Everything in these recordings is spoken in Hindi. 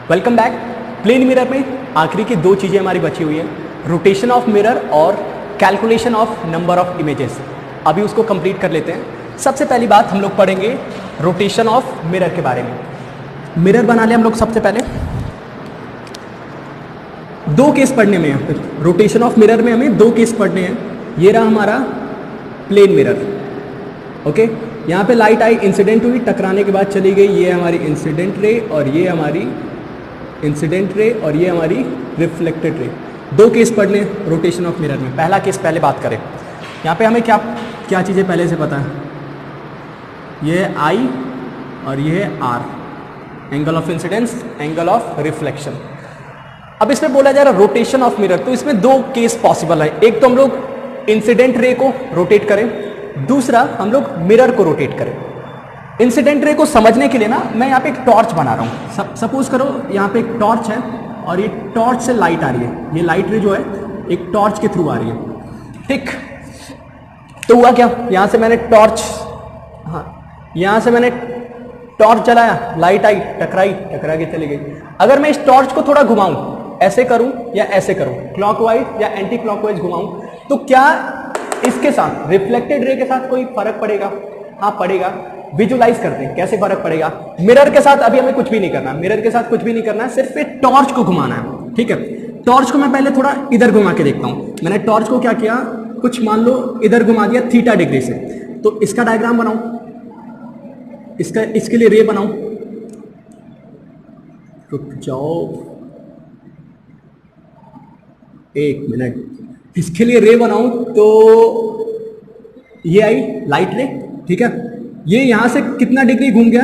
Welcome back. प्लेन मिरर में आखिरी की दो चीज़ें हमारी बची हुई हैं, रोटेशन ऑफ मिरर और calculation of number of images. अभी उसको कंप्लीट कर लेते हैं। सबसे पहली बात हम लोग पढ़ेंगे रोटेशन ऑफ मिरर के बारे में। मिरर बना लिया हम लोग। सबसे पहले दो केस पढ़ने में है, रोटेशन ऑफ मिरर में हमें दो केस पढ़ने हैं। ये रहा हमारा प्लेन मिरर, ओके। यहाँ पे लाइट आई, इंसिडेंट हुई, टकराने के बाद चली गई। ये हमारी इंसिडेंट रे और ये हमारी इंसिडेंट रे और ये हमारी रिफ्लेक्टेड रे। दो केस पढ़ने रोटेशन ऑफ मिरर में। पहला केस पहले बात करें। यहाँ पे हमें क्या क्या चीज़ें पहले से पता है। ये है आई और ये है R, angle of incidence, angle of reflection. अब इसमें बोला जा रहा है रोटेशन ऑफ मिरर, तो इसमें दो केस पॉसिबल है। एक तो हम लोग इंसिडेंट रे को रोटेट करें, दूसरा हम लोग मिरर को रोटेट करें। इंसिडेंट रे को समझने के लिए ना मैं यहाँ पे एक टॉर्च बना रहा हूँ। सपोज करो यहाँ पे एक टॉर्च है और ये टॉर्च से लाइट आ रही है। ये लाइट रे जो है एक टॉर्च के थ्रू आ रही है, ठीक। तो हुआ क्या, यहाँ से मैंने टॉर्च, हाँ, यहाँ से मैंने टॉर्च जलाया, लाइट आई, टकरा के चली गई। अगर मैं इस टॉर्च को थोड़ा घुमाऊं, ऐसे करूं या ऐसे करूं, क्लॉकवाइज या एंटी क्लॉकवाइज घुमाऊं, तो क्या इसके साथ रिफ्लेक्टेड रे के साथ कोई फर्क पड़ेगा? हाँ पड़ेगा। विजुलाइज करते हैं कैसे फर्क पड़ेगा। मिरर के साथ अभी हमें कुछ भी नहीं करना, मिरर के साथ कुछ भी नहीं करना है, सिर्फ एक टॉर्च को घुमाना है, ठीक है। टॉर्च को मैं पहले थोड़ा इधर घुमा के देखता हूं। मैंने टॉर्च को क्या किया, कुछ मान लो इधर घुमा दिया थीटा डिग्री से। तो इसका डायग्राम बनाऊं, इसके लिए रे बनाऊं। रुक जाओ एक मिनट, इसके लिए रे बनाऊं तो ये आई लाइट रे, ठीक है। ये यहां से कितना डिग्री घूम गया,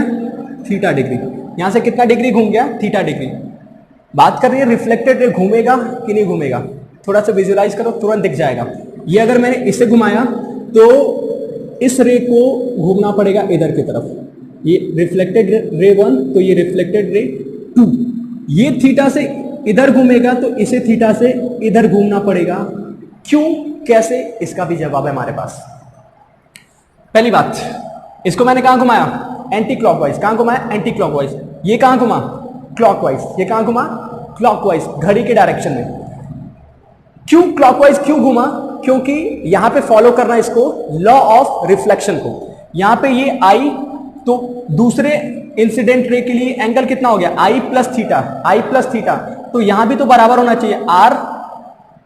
थीटा डिग्री। यहां से कितना डिग्री घूम गया, थीटा डिग्री। बात कर रही है रिफ्लेक्टेड रे घूमेगा कि नहीं घूमेगा, थोड़ा सा विजुलाइज करो, तुरंत दिख जाएगा। ये अगर मैंने इसे घुमाया तो इस रे को घूमना पड़ेगा इधर की तरफ। ये रिफ्लेक्टेड रे 1 तो ये रिफ्लेक्टेड रे 2। ये थीटा से इधर घूमेगा तो इसे थीटा से इधर घूमना पड़ेगा। क्यों, कैसे, इसका भी जवाब है हमारे पास। पहली बात, इसको मैंने कहां घुमाया, एंटी क्लॉकवाइज। कहां घुमाया, एंटी क्लॉकवाइज। ये कहां घुमा, क्लॉकवाइज। ये कहां घुमा, क्लॉकवाइज, घड़ी के डायरेक्शन में। क्यों क्लॉकवाइज क्यों घुमा, क्योंकि यहां पे फॉलो करना इसको लॉ ऑफ रिफ्लेक्शन को। यहां पे ये आई, तो दूसरे इंसिडेंट रे के लिए एंगल कितना हो गया, I plus theta, I plus theta. तो यहां भी तो बराबर होना चाहिए, R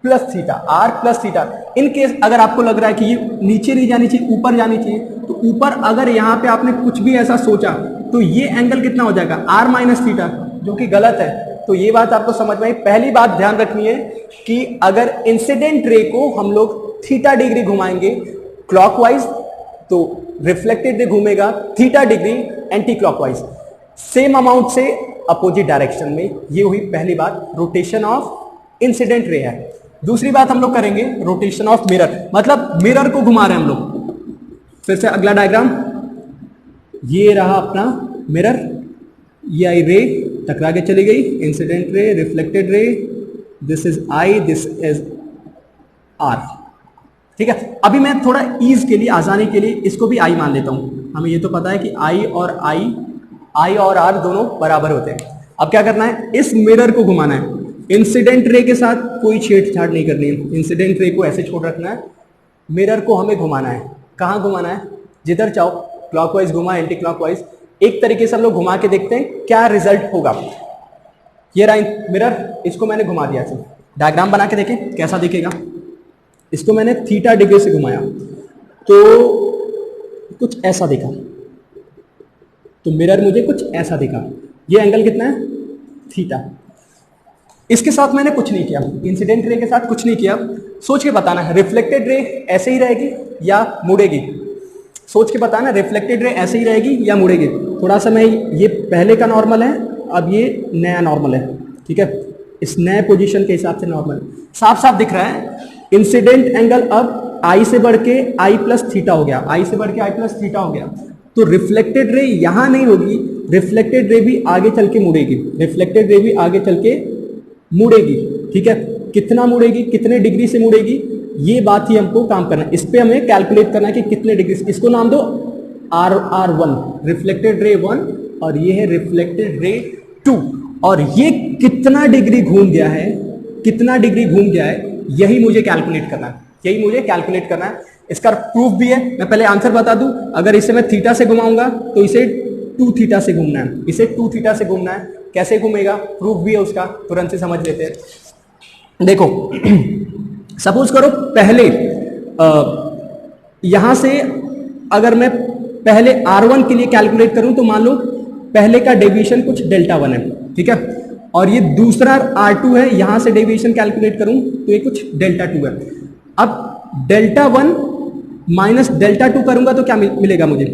plus theta, R plus theta. In case अगर आपको लग रहा है कि ये नीचे नहीं जानी चाहिए, ऊपर जानी चाहिए, तो ऊपर अगर यहां पे आपने कुछ भी ऐसा सोचा तो ये एंगल कितना हो जाएगा, आर माइनस थीटा, जो कि गलत है। तो ये बात आपको समझ में आई। पहली बात ध्यान रखनी है कि अगर इंसिडेंट रे को हम लोग थीटा डिग्री घुमाएंगे क्लॉकवाइज, तो रिफ्लेक्टेड रे घूमेगा theta degree anti clockwise, same amount से अपोजिट डायरेक्शन में। ये हुई पहली बात, रोटेशन ऑफ इंसिडेंट रे है। दूसरी बात हम लोग करेंगे रोटेशन ऑफ मिरर, मतलब मिरर को घुमा रहे हैं हम लोग। फिर से अगला डायग्राम, ये रहा अपना मिरर, ये आई रे, टकरा के चली गई, incident ray, reflected ray, this is I, this is R, ठीक है। अभी मैं थोड़ा ईज के लिए, आसानी के लिए इसको भी आई मान लेता हूं। हमें ये तो पता है कि आई और आर दोनों बराबर होते हैं। अब क्या करना है, इस मिरर को घुमाना है। इंसिडेंट रे के साथ कोई छेड़छाड़ नहीं करनी है, इंसिडेंट रे को ऐसे छोड़ रखना है। मिरर को हमें घुमाना है। कहाँ घुमाना है, जिधर चाहो, क्लॉकवाइज घुमा, एंटी क्लॉकवाइज, एक तरीके से हम लोग घुमा के देखते हैं क्या रिजल्ट होगा। ये रहा मिरर, इसको मैंने घुमा दिया। डायग्राम बना के देखें कैसा दिखेगा। इसको मैंने थीटा डिग्री से घुमाया तो कुछ ऐसा दिखा, तो मिरर मुझे कुछ ऐसा दिखा। ये एंगल कितना है, थीटा। इसके साथ मैंने कुछ नहीं किया, इंसिडेंट रे के साथ कुछ नहीं किया। सोच के बताना है रिफ्लेक्टेड रे ऐसे ही रहेगी या मुड़ेगी। सोच के बताना रिफ्लेक्टेड रे ऐसे ही रहेगी या मुड़ेगी। थोड़ा सा मैं, ये पहले का नॉर्मल है, अब ये नया नॉर्मल है, ठीक है। इस नए पोजीशन के हिसाब से नॉर्मल साफ साफ दिख रहा है। इंसिडेंट एंगल अब आई से बढ़ के आई प्लस थीटा हो गया, आई से बढ़ के आई प्लस थीटा हो गया। तो रिफ्लेक्टेड रे यहां नहीं होगी, रिफ्लेक्टेड रे भी आगे चल के मुड़ेगी, रिफ्लेक्टेड रे भी आगे चल के मुड़ेगी, ठीक है। कितना मुड़ेगी, कितने डिग्री से मुड़ेगी, ये बात ही हमको काम करना है। इस पे हमें कैलकुलेट करना है कि कितने डिग्री से। इसको नाम दो R1, रिफ्लेक्टेड रे 1, और ये है रिफ्लेक्टेड रे 2। और ये कितना डिग्री घूम गया है, कितना डिग्री घूम गया है, यही मुझे कैलकुलेट करना है, यही मुझे कैलकुलेट करना है। इसका प्रूफ भी है, मैं पहले आंसर बता दूं। अगर इसे मैं थीटा से घुमाऊंगा तो इसे 2 थीटा से घूमना है, इसे 2 थीटा से घूमना है। कैसे घूमेगा, प्रूफ भी है उसका, तुरंत से समझ लेते हैं। देखो सपोज करो पहले यहां से अगर मैं पहले R1 के लिए कैलकुलेट करूं तो मान लो पहले का डेविएशन कुछ Δ1 है, ठीक है, और ये दूसरा R2 है, यहां से डेविएशन कैलकुलेट करूं तो ये कुछ Δ2 है। अब Δ1 माइनस Δ2 करूंगा तो क्या मिलेगा मुझे,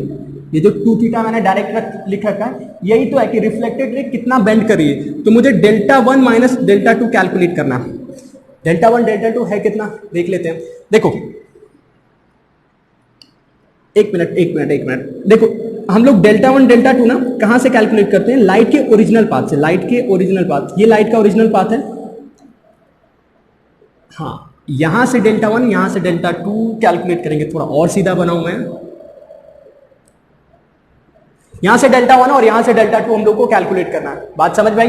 ये जो 2 थीटा मैंने डायरेक्ट लिख रखा है यही तो है कि रिफ्लेक्टेड रे कितना बेंड कर रही है। तो मुझे Δ1 माइनस Δ2 कैलकुलेट करना है। Δ1 Δ2 है कितना, देख लेते हैं। देखो एक मिनट देखो, हम लोग Δ1 Δ2 ना कहां से कैलकुलेट करते हैं, लाइट के ओरिजिनल पाथ से, लाइट के ओरिजिनल पाथ, ये लाइट का ओरिजिनल पाथ है, हाँ, यहां से Δ1 यहां से Δ2 कैलकुलेट करेंगे। थोड़ा और सीधा बनाऊं मैं, यहां से Δ1 और यहां से Δ2 हम लोग को कैलकुलेट करना है। बात समझ भाई,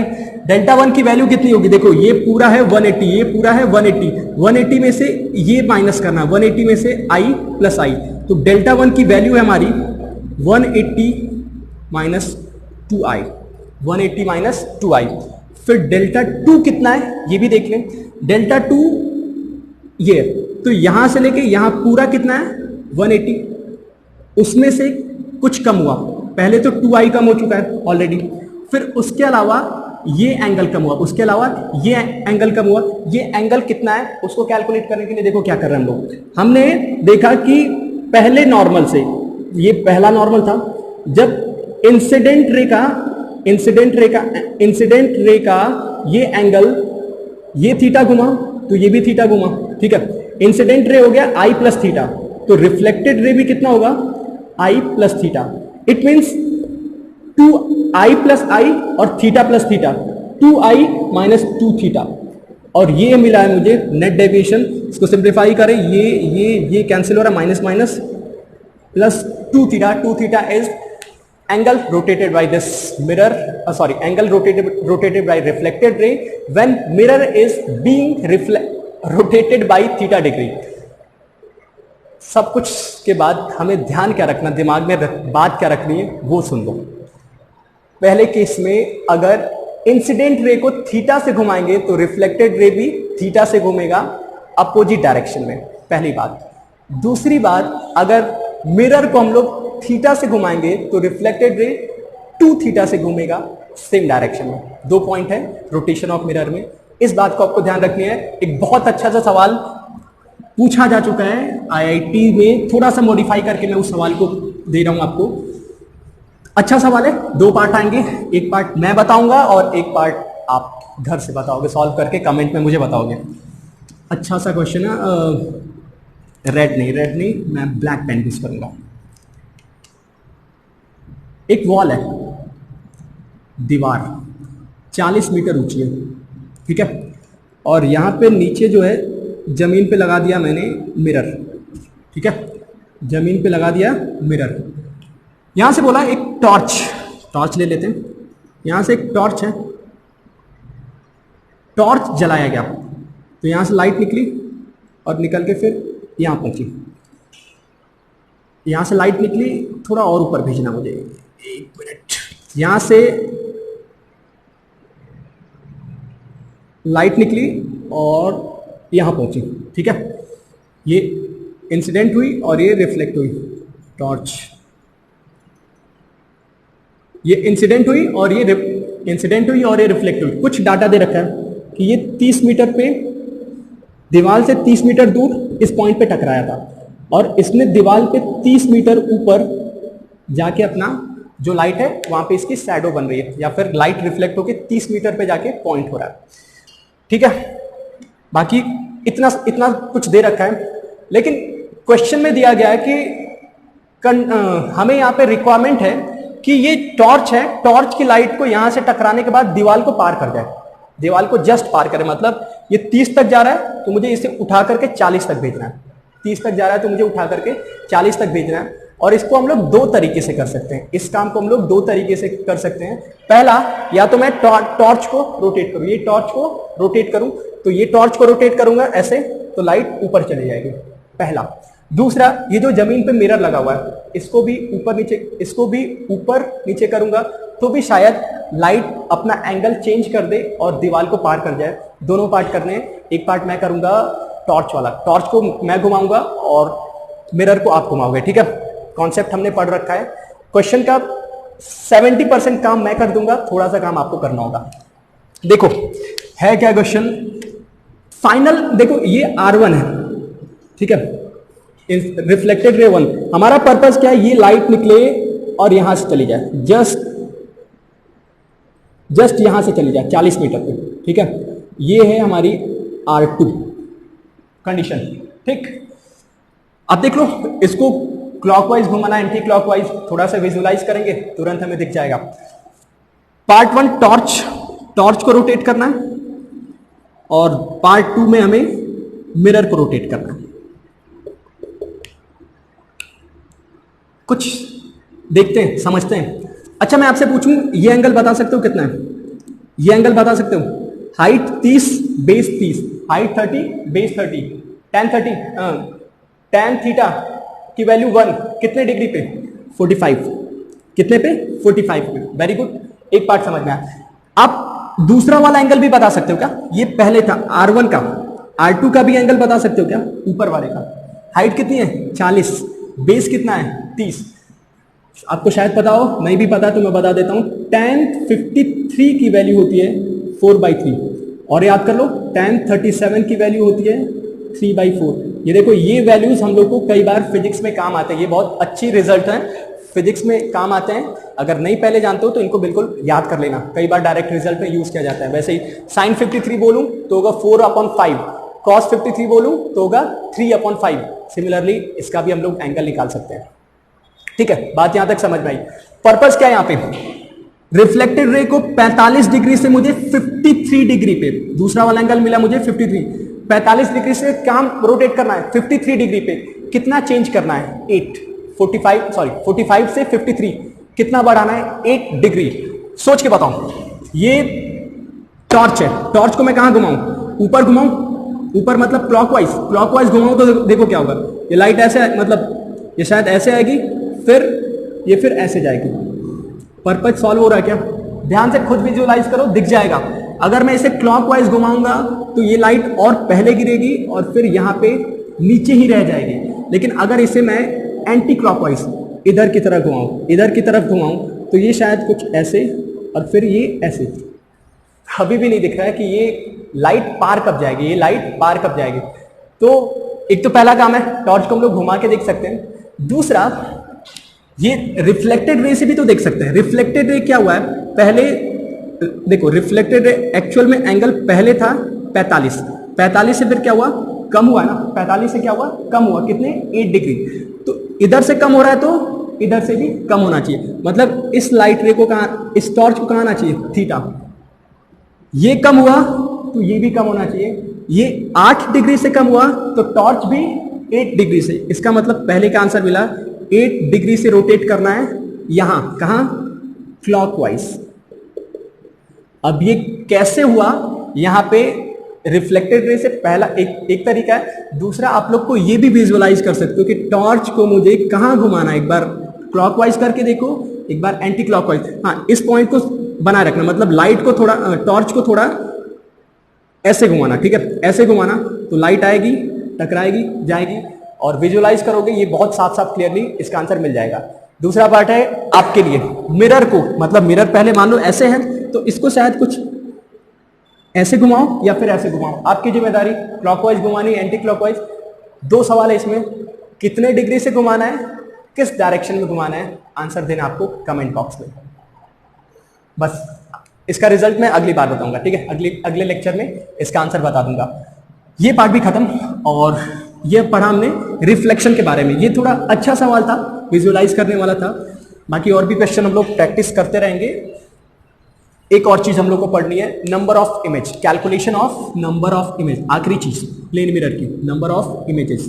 Δ1 की वैल्यू कितनी होगी, देखो ये पूरा है 180, ये पूरा है 180, 180 में से ये माइनस करना, 180 में से i प्लस i, तो Δ1 की वैल्यू है हमारी 180 माइनस 2i, 180 माइनस 2i। फिर Δ2 कितना है ये भी देख लें, Δ2 ये, तो यहां से लेके यहां पूरा कितना है 180, उसमें से कुछ कम हुआ, पहले तो 2i कम हो चुका है ऑलरेडी, फिर उसके अलावा ये एंगल कम हुआ, उसके अलावा ये एंगल कम हुआ, ये एंगल कितना है उसको कैलकुलेट करने के लिए देखो क्या कर रहे हैं हम लोग। हमने देखा कि पहले नॉर्मल से, ये पहला नॉर्मल था, जब इंसिडेंट रे का ये एंगल, ये थीटा घुमा तो ये भी थीटा घुमा, ठीक है, इंसिडेंट रे हो गया i प्लस थीटा, तो रिफ्लेक्टेड रे भी कितना होगा i plus theta. It means 2i plus i और theta plus theta, 2i minus 2 theta, और ये मिला है मुझे नेट डेविएशन। इसको सिंप्लीफाई करें, ये कैंसिल हो रहा है, minus minus plus 2 theta is angle rotated by this mirror, angle rotated by reflected ray when mirror is being rotated by theta degree। सब कुछ के बाद हमें ध्यान क्या रखना, दिमाग में बात क्या रखनी है वो सुन लो। पहले केस में अगर इंसिडेंट रे को थीटा से घुमाएंगे तो रिफ्लेक्टेड रे भी थीटा से घूमेगा अपोजिट डायरेक्शन में, पहली बात। दूसरी बात, अगर मिरर को हम लोग थीटा से घुमाएंगे तो रिफ्लेक्टेड रे 2 थीटा से घूमेगा सेम डायरेक्शन में। 2 पॉइंट है रोटेशन ऑफ मिरर में, इस बात को आपको ध्यान रखनी है। एक बहुत अच्छा सा सवाल पूछा जा चुका है आईआईटी में, थोड़ा सा मॉडिफाई करके मैं उस सवाल को दे रहा हूं आपको। अच्छा सवाल है, 2 पार्ट आएंगे, एक पार्ट मैं बताऊंगा और एक पार्ट आप घर से बताओगे, सॉल्व करके कमेंट में मुझे बताओगे। अच्छा सा क्वेश्चन है, रेड नहीं, मैं ब्लैक पेन यूज करूंगा। एक वॉल है, दीवार 40 मीटर ऊंची है, ठीक है, और यहां पे नीचे जो है जमीन पे लगा दिया मैंने मिरर, ठीक है, जमीन पे लगा दिया मिरर। यहां से बोला एक टॉर्च ले लेते हैं, यहां से एक टॉर्च है, टॉर्च जलाया गया तो यहां से लाइट निकली और निकल के फिर यहां पहुंची, यहां से लाइट निकली, थोड़ा और ऊपर भेजना मुझे, 1 मिनट, यहां से लाइट निकली और यहां पहुंची, ठीक है, ये इंसिडेंट हुई और ये रिफ्लेक्ट हुई, टॉर्च, ये इंसिडेंट हुई और ये रिफ्लेक्ट हुई। कुछ डाटा दे रखा है कि ये 30 मीटर पे, दीवार से 30 मीटर दूर इस पॉइंट पे टकराया था और इसने दीवार पे 30 मीटर ऊपर जाके अपना जो लाइट है वहां पे इसकी शैडो बन रही है, या फिर लाइट रिफ्लेक्ट होके 30 मीटर पे जाके पॉइंट हो रहा है, ठीक है। बाकी इतना कुछ दे रखा है, लेकिन क्वेश्चन में दिया गया है कि हमें यहाँ पे रिक्वायरमेंट है कि ये टॉर्च है, टॉर्च की लाइट को यहां से टकराने के बाद दीवार को पार कर जाए, दीवार को जस्ट पार करे, मतलब ये 30 तक जा रहा है तो मुझे इसे उठा करके 40 तक भेजना है, 30 तक जा रहा है तो मुझे उठा करके 40 तक भेजना है। और इसको हम लोग दो तरीके से कर सकते हैं, इस काम को हम लोग दो तरीके से कर सकते हैं। पहला, या तो मैं टॉर्च को रोटेट करूं, ये टॉर्च को रोटेट करूं, तो ये टॉर्च को रोटेट करूंगा ऐसे तो लाइट ऊपर चली जाएगी, पहला। दूसरा, ये जो जमीन पे मिरर लगा हुआ है इसको भी ऊपर नीचे करूंगा तो भी शायद लाइट अपना एंगल चेंज कर दे और दीवार को पार कर जाए। दोनों पार्ट करने, एक पार्ट मैं करूंगा टॉर्च वाला, टॉर्च को मैं घुमाऊंगा और मिरर को आप घुमाओगे, ठीक है। कॉन्सेप्ट हमने पढ़ रखा है। क्वेश्चन का 70% काम मैं कर दूंगा, थोड़ा सा काम आपको करना होगा। देखो है क्या क्वेश्चन फाइनल, देखो ये R1 है, ठीक है, रिफ्लेक्टेड रे 1। हमारा पर्पस क्या है, ये लाइट निकले और यहां से चली जाए, जस्ट यहां से चली जाए 40 मीटर पे, ठीक है। ये है हमारी R2 कंडीशन, ठीक। अब देख लो, इसको क्लॉकवाइज घुमाना, एंटी क्लॉकवाइज, थोड़ा सा विजुअलाइज करेंगे तुरंत हमें दिख जाएगा। पार्ट 1 टॉर्च को रोटेट करना है और पार्ट 2 में हमें मिरर को रोटेट करना है। कुछ देखते हैं, समझते हैं। अच्छा, मैं आपसे पूछूं, ये एंगल बता सकते हो कितना है? ये एंगल बता सकते हो? Height 30, base 30, height 30, base 30, tan theta की वैल्यू 1 कितने डिग्री पे? 45। कितने पे? 45 पे। वेरी गुड, एक पार्ट समझ में आया। आप दूसरा वाला एंगल भी बता सकते हो क्या? ये पहले था R1 का, R2 का भी एंगल बता सकते हो क्या? ऊपर वाले का। हाइट कितनी है? 40, बेस कितना है? 30। आपको शायद पता हो, नहीं भी पता तो मैं बता देता हूं, tan 53 की वैल्यू होती है 4/3, और याद कर लो tan 37 की वैल्यू होती है 3/4। ये देखो, ये वैल्यूज हम लोग को कई बार फिजिक्स में काम आते हैं, ये बहुत अच्छी रिजल्ट है, फिजिक्स में काम आते हैं। अगर नहीं पहले जानते हो तो इनको बिल्कुल याद कर लेना, कई बार डायरेक्ट रिजल्ट में यूज किया जाता है। वैसे ही sin 53 बोलूं तो होगा 4/5, cos 53 बोलूं तो होगा 3/5। सिमिलरली इसका भी हम लोग एंगल निकाल सकते हैं, ठीक है। बात यहां तक समझ में आई। पर्पस क्या है यहाँ पे? रिफ्लेक्टेड रे को 45 डिग्री से मुझे 53 डिग्री पे, दूसरा वाला एंगल मिला मुझे 53, 45 डिग्री से काम रोटेट करना है 53 डिग्री पे। कितना चेंज करना है? 45 से 53 कितना बढ़ाना है? 8 डिग्री। सोच के बताओ, ये टॉर्च है, टॉर्च को मैं कहां घुमाऊं? ऊपर घुमाऊं, ऊपर मतलब क्लॉकवाइज घुमाऊं तो देखो क्या होगा, ये लाइट ऐसे, मतलब ये शायद ऐसे आएगी, फिर ऐसे जाएगी। पर्पस सॉल्व हो रहा है क्या? ध्यान से खुद विजुअलाइज करो, दिख जाएगा। अगर मैं इसे क्लॉकवाइज घुमाऊंगा तो ये लाइट और पहले गिरेगी और फिर यहां पे नीचे ही रह जाएगी। लेकिन अगर इसे मैं एंटी क्लॉकवाइज इधर की तरफ घुमाऊं तो ये शायद कुछ ऐसे और फिर ये ऐसे। अभी भी नहीं दिख रहा है कि ये लाइट पार कब जाएगी, ये लाइट पार कब जाएगी। तो एक तो पहला काम है, टॉर्च को हम लोग घुमा के देख सकते हैं। दूसरा, ये रिफ्लेक्टेड रे से भी तो देख सकते हैं। रिफ्लेक्टेड रे क्या हुआ है? पहले देखो, रिफ्लेक्टेड रे एक्चुअल में एंगल पहले था 45 से फिर क्या हुआ? कम हुआ ना, 45 से क्या हुआ? कम हुआ, कितने? 8 डिग्री। तो इधर से कम हो रहा है तो इधर से भी कम होना चाहिए। मतलब इस लाइट रे को कहां, इस टॉर्च को कहां आना चाहिए? थीटा। ये कम हुआ तो ये भी कम होना चाहिए। ये 8 डिग्री से कम हुआ तो टॉर्च भी 8 डिग्री से। इसका मतलब पहले का आंसर मिला 8 डिग्री से रोटेट करना है यहां, कहां? क्लॉकवाइज। अब ये कैसे हुआ? यहां पे रिफ्लेक्टेड रे से पहला एक तरीका है। दूसरा, आप लोग को ये भी विजुअलाइज कर सकते हो कि टॉर्च को मुझे कहां घुमाना है। एक बार क्लॉकवाइज करके देखो, एक बार एंटी क्लॉकवाइज। हाँ, इस पॉइंट को बनाए रखना, मतलब लाइट को थोड़ा, टॉर्च को थोड़ा ऐसे घुमाना, ठीक है। ऐसे घुमाना तो लाइट आएगी, टकराएगी, जाएगी, और विजुअलाइज करोगे ये बहुत साफ साफ क्लियरली इसका आंसर मिल जाएगा। दूसरा पार्ट है आपके लिए, मिरर को, मतलब मिरर पहले मान लो ऐसे है तो इसको शायद कुछ ऐसे घुमाओ या फिर ऐसे घुमाओ, आपकी जिम्मेदारी। Clockwise घुमानी, anti clockwise. 2 सवाल है इसमें, कितने डिग्री से घुमाना है, किस डायरेक्शन में घुमाना है, आंसर देना आपको कमेंट बॉक्स में। बस इसका रिजल्ट मैं अगली बार बताऊंगा, ठीक है। अगले लेक्चर में इसका आंसर बता दूंगा। ये पार्ट भी खत्म, और ये पढ़ा हमने रिफ्लेक्शन के बारे में। ये थोड़ा अच्छा सवाल था, विजुअलाइज करने वाला था। बाकी और भी क्वेश्चन हम लोग प्रैक्टिस करते रहेंगे। एक और चीज हम लोग को पढ़नी है, number of image, calculation of number of image. आखिरी चीज प्लेन मिरर की, नंबर ऑफ इमेजेस।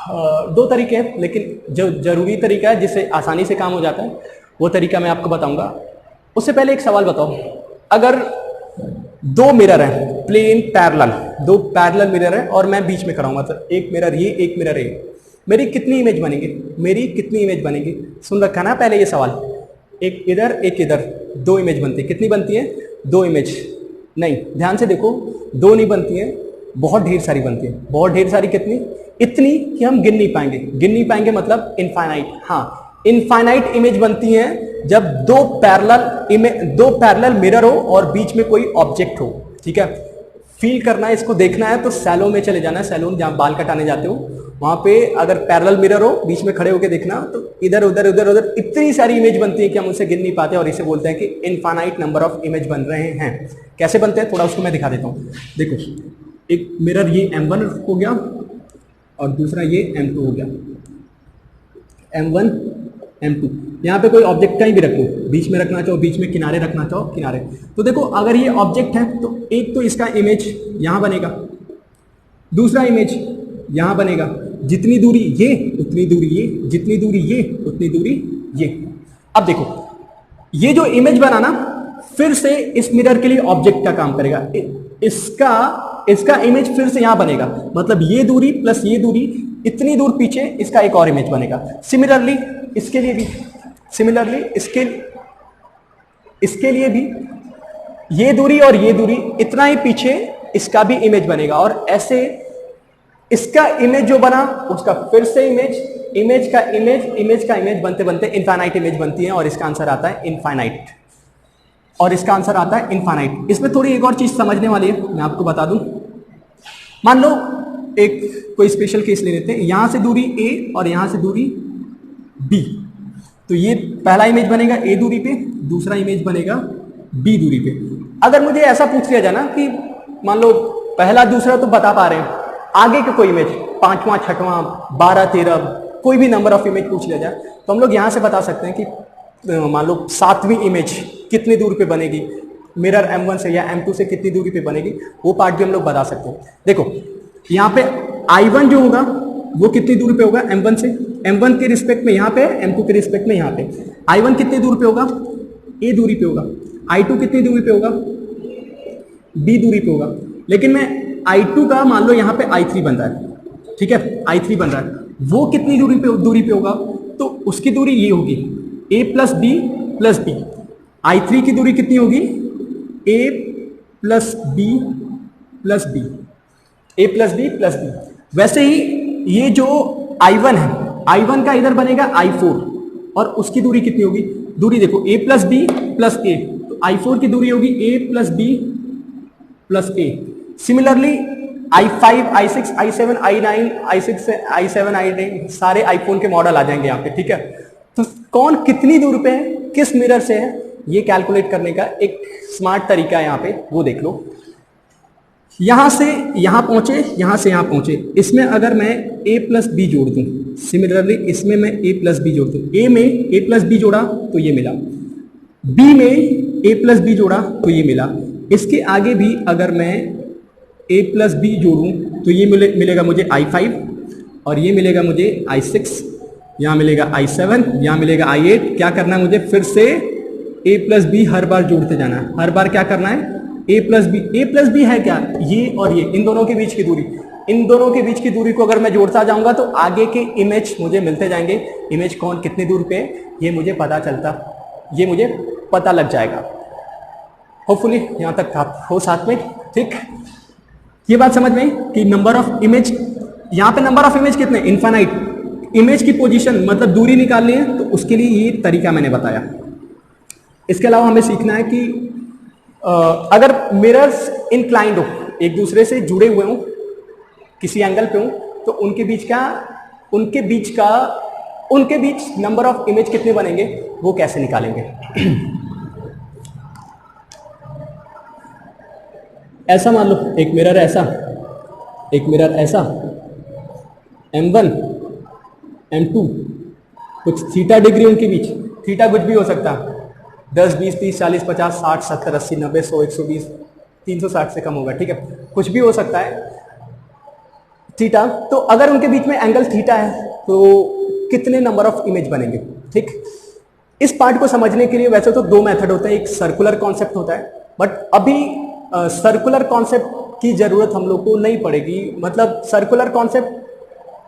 दो तरीके हैं, लेकिन जो जरूरी तरीका है जिससे आसानी से काम हो जाता है वो तरीका मैं आपको बताऊंगा। उससे पहले एक सवाल बताओ, अगर दो मिरर हैं प्लेन पैरेलल, दो पैरेलल मिरर है और मैं बीच में खड़ा हूं, मतलब एक मिरर ये एक मिरर ये, मेरी कितनी इमेज बनेंगे, मेरी कितनी इमेज बनेंगी? सुन रखा ना पहले ये सवाल, एक इधर एक इधर, दो इमेज बनती है। कितनी बनती है? दो इमेज नहीं, ध्यान से देखो, दो नहीं बनती है, बहुत ढेर सारी बनती है। बहुत ढेर सारी कितनी? इतनी कि हम गिन नहीं पाएंगे। गिन नहीं पाएंगे मतलब इनफाइनाइट। हाँ, इनफाइनाइट इमेज बनती है जब दो पैरेलल मिरर हो और बीच में कोई ऑब्जेक्ट हो। ठीक है, फील करना है, इसको देखना है तो सैलून में चले जाना है। सैलून जहाँ बाल कटाने जाते हो वहां पे अगर पैरेलल मिरर हो, बीच में खड़े होकर देखना, तो इधर उधर उधर उधर इतनी सारी इमेज बनती है कि हम उनसे गिन नहीं पाते, और इसे बोलते हैं कि इनफाइनाइट नंबर ऑफ इमेज बन रहे हैं। कैसे बनते हैं थोड़ा उसको मैं दिखा देता हूँ। देखो, एक मिरर ये M1 हो गया और दूसरा ये M2 हो गया। M1 M2, यहाँ पे कोई ऑब्जेक्ट कहीं भी रखो, बीच में रखना चाहो बीच में, किनारे रखना चाहो किनारे। तो देखो, अगर ये ऑब्जेक्ट है तो एक तो इसका इमेज यहाँ बनेगा, दूसरा इमेज यहाँ बनेगा। जितनी दूरी ये उतनी दूरी ये, जितनी दूरी ये उतनी दूरी ये। अब देखो, ये जो इमेज बना ना, फिर से इस मिरर के लिए ऑब्जेक्ट का काम करेगा। इसका इमेज फिर से यहां बनेगा, मतलब ये दूरी प्लस ये दूरी, इतनी दूर पीछे इसका एक और इमेज बनेगा। सिमिलरली इसके लिए भी, सिमिलरली इसके लिए भी ये दूरी और ये दूरी, इतना ही पीछे इसका भी इमेज बनेगा। और ऐसे इसका इमेज जो बना उसका फिर से इमेज का इमेज बनते बनते इनफाइनाइट इमेज बनती है, और इसका आंसर आता है इनफाइनाइट। और इसका आंसर आता है इनफाइनाइट। इसमें थोड़ी एक और चीज समझने वाली है, मैं आपको बता दूं। मान लो एक कोई स्पेशल केस ले लेते हैं, यहां से दूरी A और यहां से दूरी B, तो ये पहला इमेज बनेगा A दूरी पे, दूसरा इमेज बनेगा B दूरी पे। अगर मुझे ऐसा पूछ लिया जाए ना कि मान लो पहला दूसरा तो बता पा रहे हैं, आगे का कोई इमेज 5वां 6वां 12 13 कोई भी नंबर ऑफ इमेज पूछ लिया जाए, तो हम लोग यहां से बता सकते हैं कि मान लो 7वीं इमेज कितनी दूर पे बनेगी, मिरर M1 से या M2 से कितनी दूरी पे बनेगी, वो पार्ट भी हम लोग बता सकते हैं। देखो, यहाँ पे I1 जो होगा वो कितनी दूरी पे होगा M1 से, M1 के रिस्पेक्ट में यहाँ पे, M2 के रिस्पेक्ट में यहाँ पे। I1 कितनी दूर पे होगा? A दूरी पे होगा। I2 कितनी दूरी पे होगा? B दूरी पे होगा। लेकिन मैं I2 का मान लो यहाँ पे I3 बन रहा है, ठीक है, I3 बन रहा है, वो कितनी दूरी पे होगा? तो उसकी दूरी ये होगी A plus B plus B। I3 की दूरी कितनी होगी? A plus B plus B, A plus B plus B। वैसे ही ये जो I1 है, I1 का इधर बनेगा I4, और उसकी दूरी कितनी होगी? दूरी देखो, A plus B plus A, तो I4 की दूरी होगी A plus B plus A। Similarly I5, I6, I7, I9, I6, I7, I9 सारे आईफोन के मॉडल आ जाएंगे यहाँ पे, ठीक है। तो कौन कितनी दूर पे है, किस मिरर से है, ये कैलकुलेट करने का एक स्मार्ट तरीका है यहाँ पे, वो देख लो। यहां से यहां पहुंचे, यहां से यहां पहुंचे, इसमें अगर मैं A प्लस B जोड़ दूं, सिमिलरली इसमें मैं A प्लस B जोड़ दूं, A में A प्लस B जोड़ा तो ये मिला, B में A प्लस B जोड़ा तो ये मिला, इसके आगे भी अगर मैं A प्लस B जोड़ूं तो ये मिलेगा मुझे I5, और ये मिलेगा मुझे I6, यहाँ मिलेगा I7, यहाँ मिलेगा I8। क्या करना है मुझे? फिर से A प्लस B हर बार जोड़ते जाना है, हर बार क्या करना है? A प्लस B है क्या? ये और ये, इन दोनों के बीच की दूरी, इन दोनों के बीच की दूरी को अगर मैं जोड़ता जाऊंगा तो आगे के इमेज मुझे मिलते जाएंगे। इमेज कौन कितनी दूर पे ये मुझे पता लग जाएगा। होपफुली यहाँ तक आप हो साथ में, ठीक। ये बात समझ में कि नंबर ऑफ इमेज, यहाँ पे नंबर ऑफ इमेज कितने? इनफाइनाइट। इमेज की पोजीशन मतलब दूरी निकालनी है, तो उसके लिए ये तरीका मैंने बताया। इसके अलावा हमें सीखना है कि अगर मिरर्स इंक्लाइंड हो, एक दूसरे से जुड़े हुए हों, किसी एंगल पे हो, तो उनके बीच नंबर ऑफ इमेज कितने बनेंगे, वो कैसे निकालेंगे। ऐसा मान लो एक मिरर ऐसा, M1 M2, कुछ थीटा डिग्री उनके बीच, थीटा कुछ भी हो सकता है, 10 20 30 40 50 60 70 80 90 100 120 360 से कम होगा, ठीक है, कुछ भी हो सकता है। थीटा, तो अगर उनके बीच में एंगल थीटा है तो कितने नंबर ऑफ इमेज बनेंगे। ठीक, इस पार्ट को समझने के लिए वैसे तो दो मेथड होते हैं, एक सर्कुलर कॉन्सेप्ट होता है, बट अभी सर्कुलर कॉन्सेप्ट की जरूरत हम लोग को नहीं पड़ेगी। मतलब सर्कुलर कॉन्सेप्ट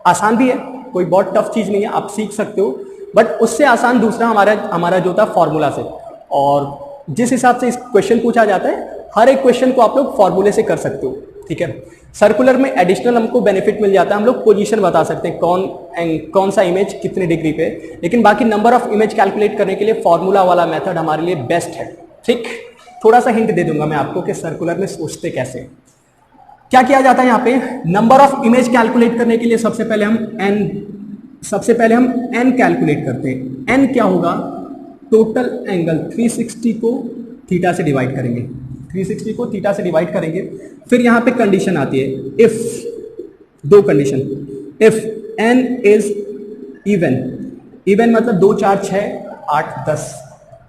आसान भी है, कोई बहुत टफ चीज नहीं है, आप सीख सकते हो, बट उससे आसान दूसरा हमारा जो था फॉर्मूला से। और जिस हिसाब से इस क्वेश्चन पूछा जाता है, हर एक क्वेश्चन को आप लोग फॉर्मूले से कर सकते हो। ठीक है, सर्कुलर में एडिशनल हमको बेनिफिट मिल जाता है, हम लोग पोजीशन बता सकते हैं कौन सा इमेज कितने डिग्री पे, लेकिन बाकी नंबर ऑफ इमेज कैलकुलेट करने के लिए फॉर्मूला वाला मेथड हमारे लिए बेस्ट है। ठीक, थोड़ा सा हिंट दे दूंगा मैं आपको कि सर्कुलर में सोचते कैसे। क्या किया जाता है यहाँ पे, नंबर ऑफ इमेज कैलकुलेट करने के लिए सबसे पहले हम एन कैलकुलेट करते हैं। एन क्या होगा, टोटल एंगल 360 को थीटा से डिवाइड करेंगे, 360 को थीटा से डिवाइड करेंगे। फिर यहां पे कंडीशन आती है, इफ, दो condition, if N is even, even मतलब 2 4 6 8 10,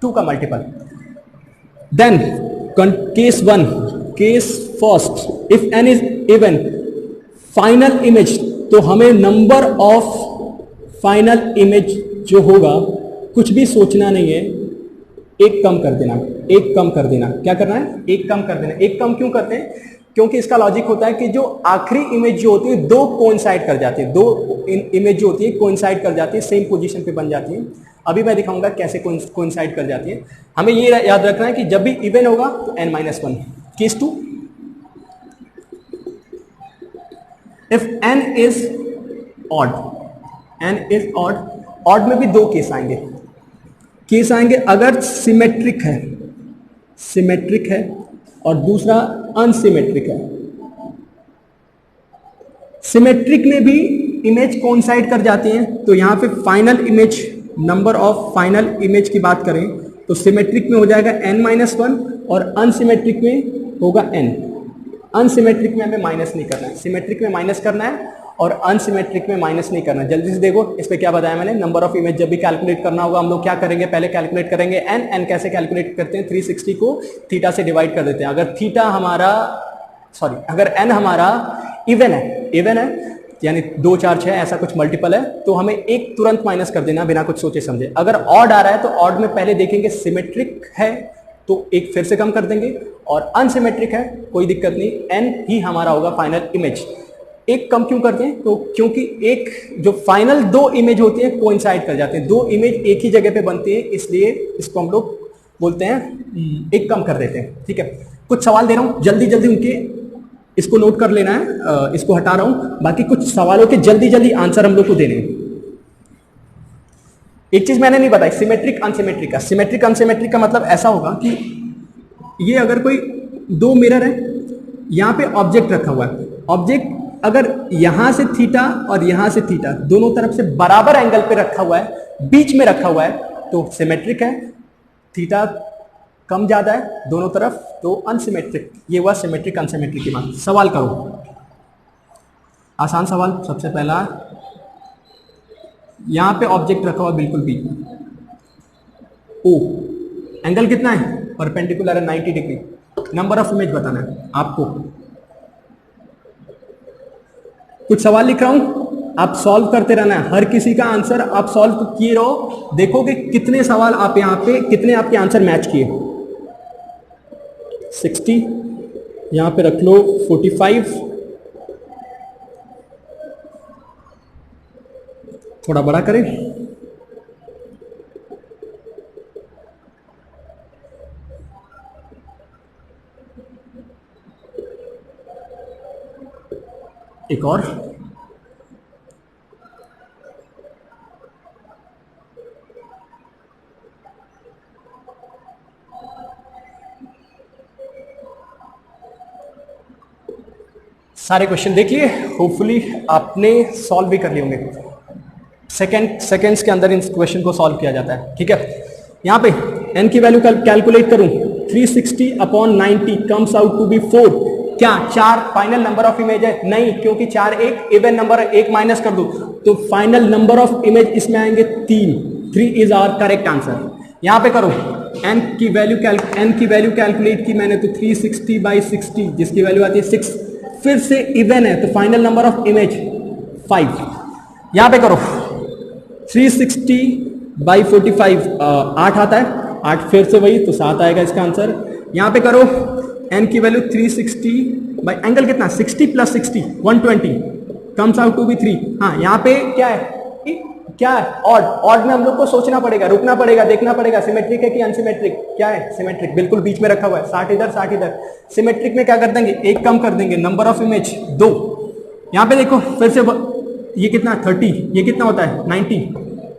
2 का multiple. Then case 1, case first, if N is even, final image, तो हमें नंबर ऑफ फाइनल इमेज जो होगा कुछ भी सोचना नहीं है, एक कम कर देना, एक कम कर देना। क्या करना है, एक कम कर देना। एक कम क्यों करते हैं, क्योंकि इसका लॉजिक होता है कि जो आखिरी इमेज जो होती है दो कोइंसाइड कर जाती है, दो इमेज जो होती है कोइंसाइड कर जाती है, सेम पोजीशन पे बन जाती है। अभी मैं दिखाऊंगा कैसे कोइंसाइड कर जाती है। हमें ये याद रखना है कि जब भी इवन होगा तो n-1। Case 2, if n is odd, n is odd, odd में भी दो केस आएंगे अगर सिमेट्रिक है, सिमेट्रिक है, और दूसरा अनसिमेट्रिक है। सिमेट्रिक में भी इमेज कोइंसाइड कर जाती हैं, तो यहां पे final image, number of final image की बात करें तो सिमेट्रिक में हो जाएगा n-1 और अनसिमेट्रिक में होगा n। अनसिमेट्रिक में हमें माइनस नहीं करना है, सिमेट्रिक में माइनस करना है और अनसिमेट्रिक में माइनस नहीं करना। जल्दी से देखो इस पे क्या बताया मैंने, नंबर ऑफ इमेज जब भी कैलकुलेट करना होगा हम लोग क्या करेंगे, पहले कैलकुलेट करेंगे n कैसे कैलकुलेट करते हैं, 360 को थीटा से डिवाइड कर देते हैं। अगर थीटा हमारा अगर n हमारा इवन है यानी 2 4 6 ऐसा कुछ मल्टीपल है, तो हमें एक तुरंत माइनस कर देना बिना कुछ सोचे समझे। अगर ऑड आ रहा है तो ऑड में पहले देखेंगे सिमेट्रिक है तो एक फिर से कम कर देंगे, और अनसिमेट्रिक है कोई दिक्कत नहीं, n ही हमारा होगा फाइनल इमेज। एक कम क्यों करते हैं, तो क्योंकि एक जो फाइनल दो इमेज होती है कोइंसाइड कर जाते हैं, दो इमेज एक ही जगह पे बनती है, इसलिए इसको हम लोग बोलते हैं एक कम कर देते हैं। ठीक है, कुछ सवाल दे रहा हूं जल्दी जल्दी उनके, इसको नोट कर लेना है, इसको हटा रहा हूं, बाकी कुछ सवालों के जल्दी जल्दी आंसर हम लोग को देने हैं। एक चीज मैंने नहीं बताई, सिमेट्रिक अनसिमेट्रिक का। सिमेट्रिक अनसिमेट्रिक का मतलब ऐसा होगा कि ये अगर कोई दो मिरर है, यहां पे ऑब्जेक्ट रखा हुआ है, ऑब्जेक्ट अगर यहां से थीटा और यहां से थीटा दोनों तरफ से बराबर एंगल पे रखा हुआ है, बीच में रखा हुआ है, तो सिमेट्रिक है। थीटा कम ज्यादा है दोनों तरफ तो अनसिमेट्रिक। ये हुआ सिमेट्रिक अनसिमेट्रिक की बात। सवाल करो, आसान सवाल। सबसे पहला, यहां पे ऑब्जेक्ट रखा हुआ बिल्कुल बीच में, ओ एंगल कितना है, परपेंडिकुलर है 90 डिग्री। नंबर ऑफ इमेज बताना है आपको। कुछ सवाल लिख रहा हूं, आप सॉल्व करते रहना है, हर किसी का आंसर आप सॉल्व किए रहो, देखोगे कितने सवाल आप यहां पे, कितने आपके आंसर मैच किए। 60 यहां पे रख लो, 45 थोड़ा बड़ा करें, एक और, सारे क्वेश्चन देख लिए, होपफुली आपने सॉल्व भी कर लिए होंगे। सेकेंड्स के अंदर इन क्वेश्चन को सॉल्व किया जाता है। ठीक है, यहां पे n की वैल्यू कैलकुलेट करूं, 360/90 कम्स आउट टू बी 4। क्या 4 फाइनल नंबर ऑफ इमेज है? नहीं, क्योंकि 4 एक इवन नंबर है, एक माइनस कर दो तो फाइनल नंबर ऑफ इमेज इसमें आएंगे 3। 3 इज आवर करेक्ट आंसर। यहां पे करो, n की वैल्यू कैलकुलेट की मैंने, तो 360/60 जिसकी वैल्यू आती है 6, फिर से इवन है तो फाइनल नंबर ऑफ इमेज 5। यहां पे करो 360 बाई 45 8 आता है, 8 फिर से वही तो 7 आएगा इसका आंसर। यहां पे करो n की वैल्यू 360 बाई एंगल कितना 60 प्लस 60 120 कम्स आउट टू बी 3। हाँ यहाँ पे क्या है क्या है ऑड, ऑड में हम लोग को सोचना पड़ेगा, रुकना पड़ेगा, देखना पड़ेगा सिमेट्रिक है कि अनसिमेट्रिक। क्या है सिमेट्रिक, बिल्कुल बीच में रखा हुआ है, 60 इधर 60 इधर। सिमेट्रिक में क्या कर देंगे, एक कम कर देंगे, नंबर ऑफ इमेज 2। यहाँ पे देखो फिर से ये कितना 30, ये कितना होता है 90,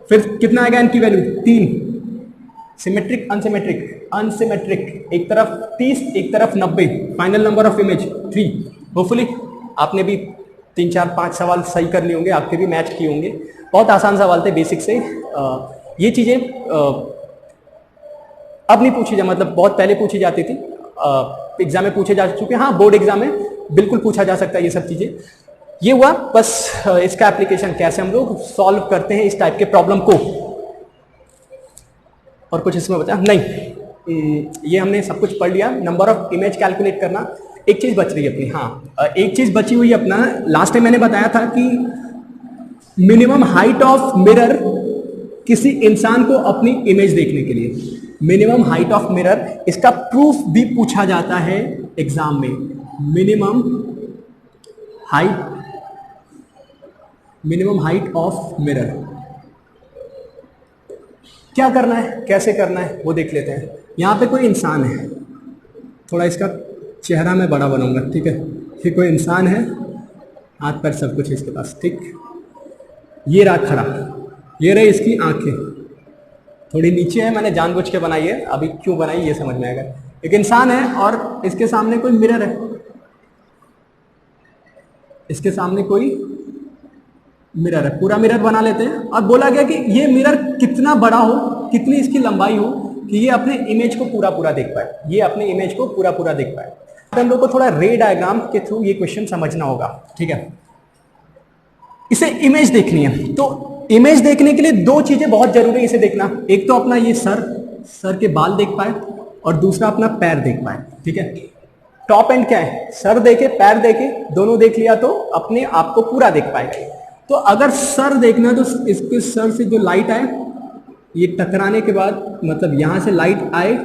फिर कितना आएगा इनकी वैल्यू 3। सिमेट्रिक अनसिमेट्रिक, अनसिमेट्रिक एक तरफ 30 एक तरफ 90, final number of image 3। Hopefully आपने भी 3 4 5 सवाल सही कर लिए होंगे, आपके भी मैच किए होंगे। बहुत आसान सवाल थे बेसिक से। ये चीज़ें अब नहीं पूछी जा, मतलब बहुत पहले पूछी जाती थी, एग्जाम में पूछे जा चुके। हाँ बोर्ड एग्जाम में बिल्कुल पूछा जा सकता है ये सब चीज़ें। ये हुआ बस इसका एप्लीकेशन कैसे हम लोग सॉल्व करते हैं इस टाइप के प्रॉब्लम को। और कुछ इसमें बचा नहीं, ये हमने सब कुछ पढ़ लिया। नंबर ऑफ इमेज कैलकुलेट करना, एक चीज़ बच रही है अपनी। हाँ एक चीज़ बची हुई है अपना, लास्ट टाइम मैंने बताया था कि मिनिमम हाइट ऑफ मिरर किसी इंसान को अपनी इमेज देखने के लिए, मिनिमम हाइट ऑफ मिरर, इसका प्रूफ भी पूछा जाता है एग्जाम में। मिनिमम हाइट ऑफ मिरर क्या करना है, कैसे करना है वो देख लेते हैं। यहां पे कोई इंसान है, थोड़ा इसका चेहरा मैं बड़ा बनाऊंगा, ठीक है। ये कोई इंसान है, हाथ पैर सब कुछ इसके पास, ठीक। ये रहा खड़ा, ये रही इसकी आंखें, थोड़ी नीचे है, मैंने जानबूझ के बनाई है। अभी क्यों बनाई ये समझ में आएगा। एक इंसान है और इसके सामने कोई मिरर है, इसके सामने कोई मिरर है, पूरा मिरर बना लेते हैं। और बोला गया कि ये मिरर कितना बड़ा हो, कितनी इसकी लंबाई हो कि ये अपने इमेज को पूरा पूरा देख पाए, ये अपने इमेज को पूरा पूरा देख पाए। तो हम लोग को थोड़ा रे डायग्राम के थ्रू ये क्वेश्चन समझना होगा, ठीक है। इसे इमेज देखनी है, तो इमेज देखने के लिए दो चीजें बहुत जरूरी है इसे देखना। एक तो अपना ये सर के बाल देख पाए, और दूसरा अपना पैर देख पाए, ठीक है। टॉप एंड क्या है, सर देखे पैर देखे, दोनों देख लिया तो अपने आप को पूरा देख पाएगा। तो अगर सर देखना तो इसके सर से जो लाइट आए, ये टकराने के बाद, मतलब यहां से लाइट आए,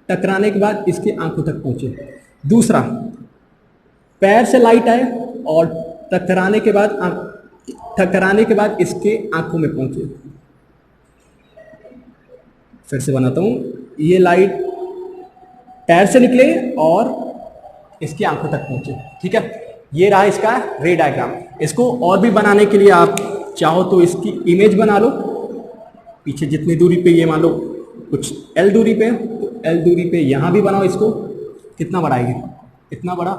टकराने के बाद इसकी आंखों तक पहुंचे। दूसरा पैर से लाइट आए और टकराने के बाद इसके आंखों में पहुंचे। फिर से बनाता हूं, ये लाइट पैर से निकले और इसकी आंखों तक पहुंचे, ठीक है। ये रहा इसका रे डायग्राम। इसको और भी बनाने के लिए आप चाहो तो इसकी इमेज बना लो, पीछे जितनी दूरी पे, ये मान लो कुछ L दूरी पे, तो L दूरी पे यहां भी बनाओ इसको। कितना बड़ा है ये, इतना बड़ा।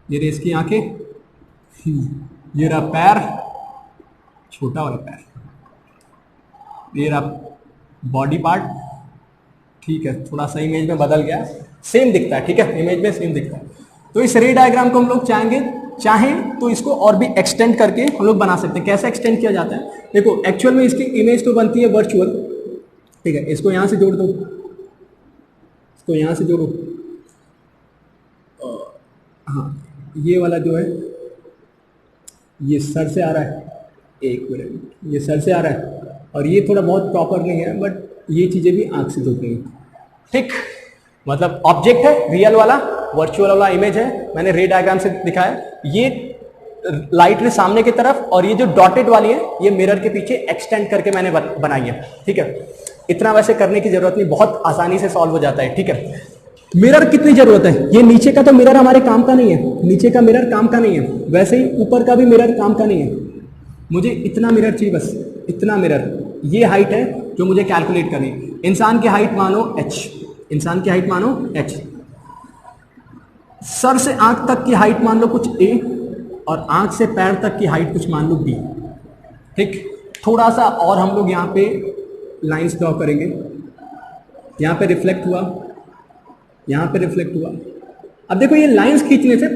ये रही इसकी आंखें, ये रहा पैर, छोटा वाला पैर, ये रहा बॉडी पार्ट, ठीक है। थोड़ा सा इमेज में बदल गया, सेम दिखता है, ठीक है, इमेज में सेम दिखता है। तो इस रे डायग्राम को हम लोग चाहें तो इसको और भी एक्सटेंड करके हम लोग बना सकते हैं। कैसे एक्सटेंड किया जाता है, देखो एक्चुअल में इसकी इमेज तो बनती है वर्चुअल, ठीक है। इसको यहां से जोड़ दो, इसको यहां से जोड़ो, हाँ ये वाला जो है ये सर से आ रहा है, एक मिनट, ये सर से आ रहा है, और ये थोड़ा बहुत प्रॉपर नहीं है, बट ये चीजें भी आंख से होती हैं, ठीक। मतलब ऑब्जेक्ट है रियल वाला, वर्चुअल वाला इमेज है, मैंने रे डायग्राम से दिखाया। ये लाइट रे सामने की तरफ, और ये जो डॉटेड वाली है ये मिरर के पीछे एक्सटेंड करके मैंने बनाई है, ठीक है। इतना वैसे करने की जरूरत नहीं, बहुत आसानी से सॉल्व हो जाता है, ठीक है। मिरर कितनी जरूरत है, ये नीचे का तो मिरर हमारे काम का नहीं है, नीचे का मिरर काम का नहीं है, वैसे ही ऊपर का भी मिरर काम का नहीं है। मुझे इतना मिरर चाहिए, बस इतना मिरर। ये हाइट है जो मुझे कैलकुलेट करनी है। इंसान की हाइट मानो h, इंसान की हाइट मानो h, सर से आंख तक की हाइट मान लो कुछ a, और आंख से पैर तक की हाइट कुछ मान लो b, ठीक। थोड़ा सा और हम लोग यहाँ पे लाइंस ड्रॉ करेंगे, यहाँ पे रिफ्लेक्ट हुआ, यहाँ पे रिफ्लेक्ट हुआ। अब देखो ये लाइंस खींचने से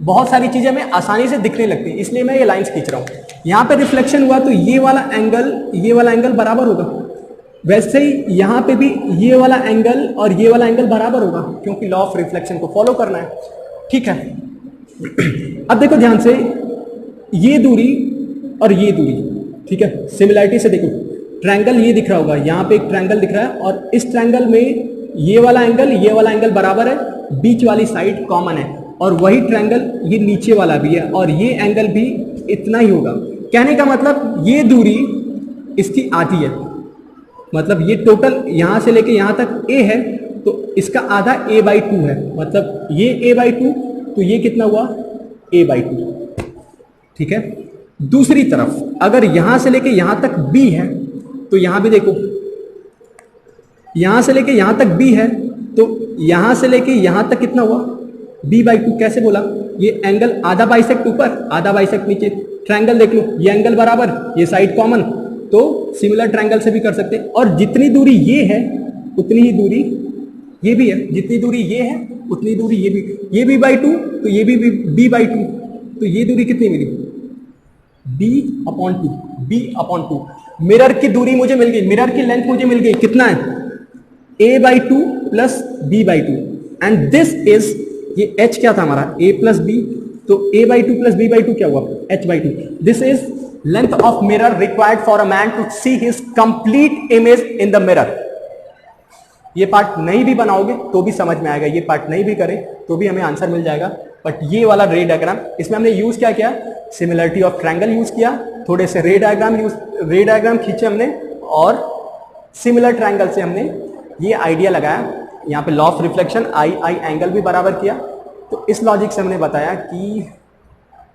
बहुत सारी चीजें हमें आसानी से दिखने लगती है, इसलिए मैं ये लाइंस खींच रहा हूँ। यहाँ पे रिफ्लेक्शन हुआ तो ये वाला एंगल बराबर होगा, वैसे ही यहां पे भी ये वाला एंगल और ये वाला एंगल बराबर होगा, क्योंकि लॉ ऑफ रिफ्लेक्शन को फॉलो करना है। ठीक है, अब देखो ध्यान से, ये दूरी और ये दूरी, ठीक है, सिमिलरिटी से देखो, ट्रायंगल ये दिख रहा होगा, यहां पे एक ट्रायंगल दिख रहा है, और इस ट्रायंगल में ये वाला एंगल बराबर है, बीच वाली साइड कॉमन है, और वही ट्रायंगल ये नीचे वाला भी है, और ये एंगल भी इतना ही होगा। कहने का मतलब ये दूरी इसकी आधी है, मतलब ये टोटल यहां से लेके यहां तक a है, तो इसका आधा a/2 है, मतलब ये a/2, तो ये कितना हुआ a/2। ठीक है, दूसरी तरफ अगर यहां से लेके यहां तक b है, तो यहां भी देखो, यहां से लेके यहां तक b है, तो यहां से लेके यहां तक कितना हुआ b/2। कैसे बोला, ये एंगल आधा बाइसेक्ट ऊपर आधा बाइसेक्ट नीचे, ट्रायंगल देख लो, ये एंगल बराबर, ये साइड कॉमन, तो सिमिलर ट्रायंगल से भी कर सकते हैं। और जितनी दूरी ये है उतनी ही दूरी ये भी है, जितनी दूरी ये है उतनी दूरी ये भी, ये b/2 तो ये भी b/2, तो ये दूरी कितनी मिली b/2। मिरर की दूरी मुझे मिल गई, मिरर की लेंथ मुझे मिल गई, कितना है a/2 plus b/2, and this is, ये h क्या था हमारा a प्लस b, तो a/2 प्लस b/2 क्या हुआ h/2। This is length of mirror required for a man to see his complete image in the mirror. ये पार्ट नहीं भी बनाओगे तो भी समझ में आएगा, ये पार्ट नहीं भी करें तो भी हमें आंसर मिल जाएगा। बट ये वाला रे डायग्राम, इसमें हमने यूज क्या किया, सिमिलरिटी ऑफ ट्रायंगल यूज किया, थोड़े से रे डायग्राम खींचे हमने, और सिमिलर ट्रायंगल से हमने ये आइडिया लगाया। यहाँ पे law of reflection I angle भी बराबर किया, तो इस लॉजिक से हमने बताया कि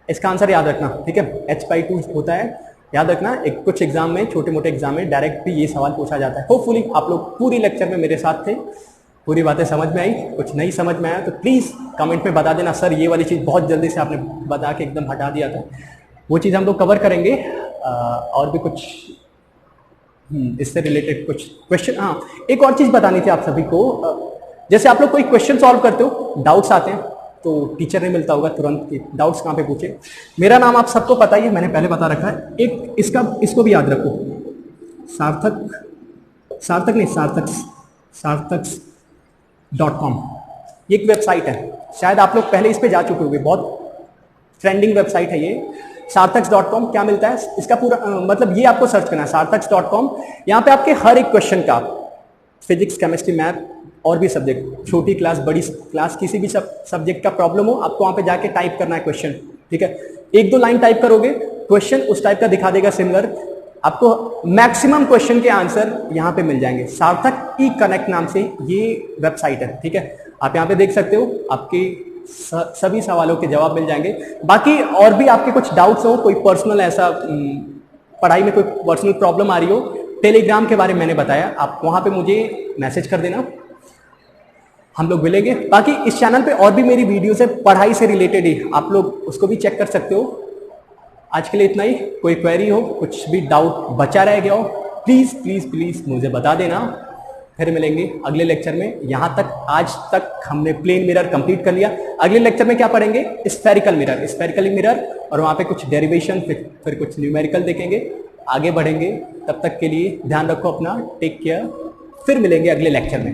इसका आंसर याद रखना, ठीक है, h/2 होता है, याद रखना। एक कुछ एग्जाम में, छोटे मोटे एग्जाम में डायरेक्ट भी ये सवाल पूछा जाता है। होपफुली आप लोग पूरी लेक्चर में मेरे साथ थे, पूरी बातें समझ में आई, कुछ नहीं समझ में आया तो प्लीज़ कमेंट में बता देना, सर ये वाली चीज़ बहुत जल्दी से आपने बता के एकदम हटा दिया था। वो चीज़ हम लोग कवर करेंगे, और भी कुछ इससे रिलेटेड कुछ क्वेश्चन। हाँ, एक और चीज़ बतानी थी आप सभी को, जैसे आप लोग कोई क्वेश्चन सॉल्व करते हो, डाउट्स आते हैं, तो टीचर नहीं मिलता होगा तुरंत कि डाउट्स कहाँ पे पूछे। मेरा नाम आप सबको पता ही है, मैंने पहले बता रखा है। एक इसको भी याद रखो, सार्थक्स.com, ये एक वेबसाइट है, शायद आप लोग पहले इस पे जा चुके होंगे, बहुत ट्रेंडिंग वेबसाइट है ये। सार्थक्स.com क्या मिलता है, इसका पूरा मतलब ये आपको सर्च करना है सार्थक्स.com। यहाँ पे आपके हर एक क्वेश्चन का, फिजिक्स, केमिस्ट्री, मैथ और भी सब्जेक्ट, छोटी क्लास, बड़ी क्लास, किसी भी सब्जेक्ट का प्रॉब्लम हो, आपको वहाँ पे जाके टाइप करना है क्वेश्चन, ठीक है। 1-2 लाइन टाइप करोगे, क्वेश्चन उस टाइप का दिखा देगा सिमिलर, आपको मैक्सिमम क्वेश्चन के आंसर यहाँ पे मिल जाएंगे। सार्थक ई कनेक्ट नाम से ये वेबसाइट है, ठीक है। आप यहाँ पे देख सकते हो, आपके सभी सवालों के जवाब मिल जाएंगे। बाकी और भी आपके कुछ डाउट्स हो, कोई पर्सनल ऐसा पढ़ाई में कोई पर्सनल प्रॉब्लम आ रही हो, टेलीग्राम के बारे में मैंने बताया, आप वहाँ पे मुझे मैसेज कर देना, हम लोग मिलेंगे। बाकी इस चैनल पे और भी मेरी वीडियोस है पढ़ाई से रिलेटेड ही, आप लोग उसको भी चेक कर सकते हो। आज के लिए इतना ही, कोई क्वेरी हो, कुछ भी डाउट बचा रह गया हो, प्लीज़ प्लीज़ प्लीज़ मुझे बता देना। फिर मिलेंगे अगले लेक्चर में। यहाँ तक आज तक हमने प्लेन मिरर कंप्लीट कर लिया, अगले लेक्चर में क्या पढ़ेंगे, स्फेरिकल मिरर, और वहाँ पे कुछ डेरिवेशन, फिर कुछ न्यूमेरिकल देखेंगे, आगे बढ़ेंगे। तब तक के लिए ध्यान रखो अपना, टेक केयर, फिर मिलेंगे अगले लेक्चर में।